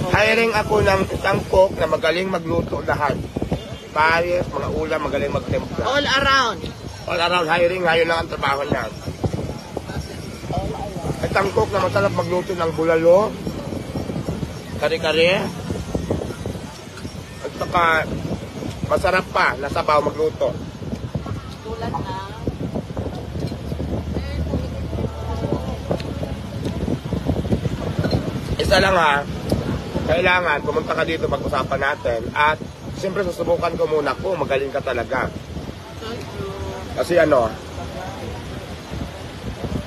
Hiring ako ng isang cook na magaling magluto lahat. Pares, mga ulam, magaling magtimpla. All around. All around hiring, ngayon lang ang trabaho niya. Isang cook na masarap magluto ng bulalo, kare-kare, at saka masarap pa na sabaw magluto. Tulad na. Isa lang ha, kailangan pumunta ka dito pag-usapan natin at siyempre susubukan ko muna kung magaling ka talaga. Kasi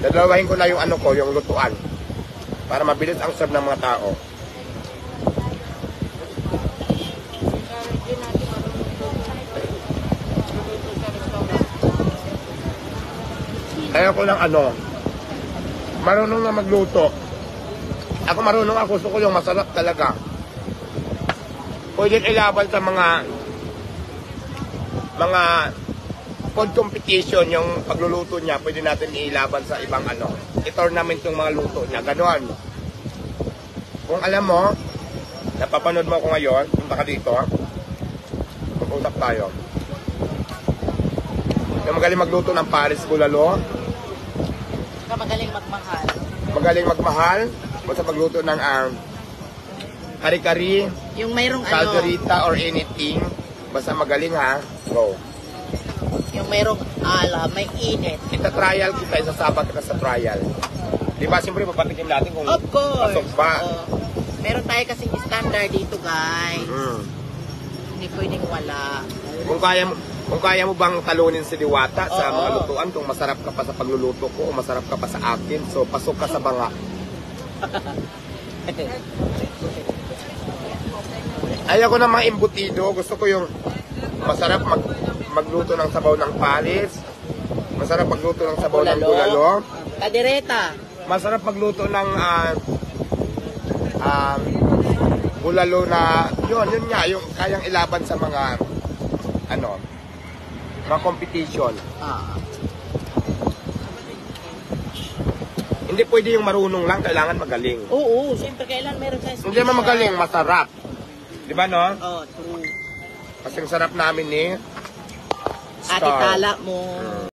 dalawahin ko na yung yung lutuan para mabilis ang serve ng mga tao. Kaya ko lang marunong na magluto. Ako marunong ako, gusto ko yung masarap talaga. Pwede ilaban sa mga food competition, yung pagluluto niya, pwede natin ilaban sa ibang i-tournament yung mga luto niya, gano'n. Kung alam mo, napapanood mo ako ngayon, punta ka dito, mag-usap tayo. Yung magaling magluto ng Paris Bulalo. Magaling magmahal. Magaling magmahal. Basta pagluto ng kari-kari, yung mayroong calderita or anything, basta magaling ha, go. Yung mayroong may init. Ita-trial kita, isasabak kita sa trial. Di ba, siyempre papatikim natin kung of course. pasok ba. Meron tayo kasing standard dito, guys. Hindi pwedeng wala. Kung kaya mo bang talunin si Diwata sa mga lutuan, kung masarap ka pa sa pagluluto ko o masarap ka pa sa akin, so pasok ka sa banga. Ayaw ko na mga embutido. Gusto ko yung masarap magluto ng sabaw ng Paris. Masarap magluto ng sabaw ng bulalo. Kadereta. Masarap magluto ng bulalo na yun nga, yung kayang ilaban sa mga mga competition. Hindi pwede yung marunong lang, kailangan magaling. Oo, siyempre kailan meron tayo special. Hindi naman magaling, masarap. Di ba, no? True. Kasing sarap namin ni Ate Tala mo.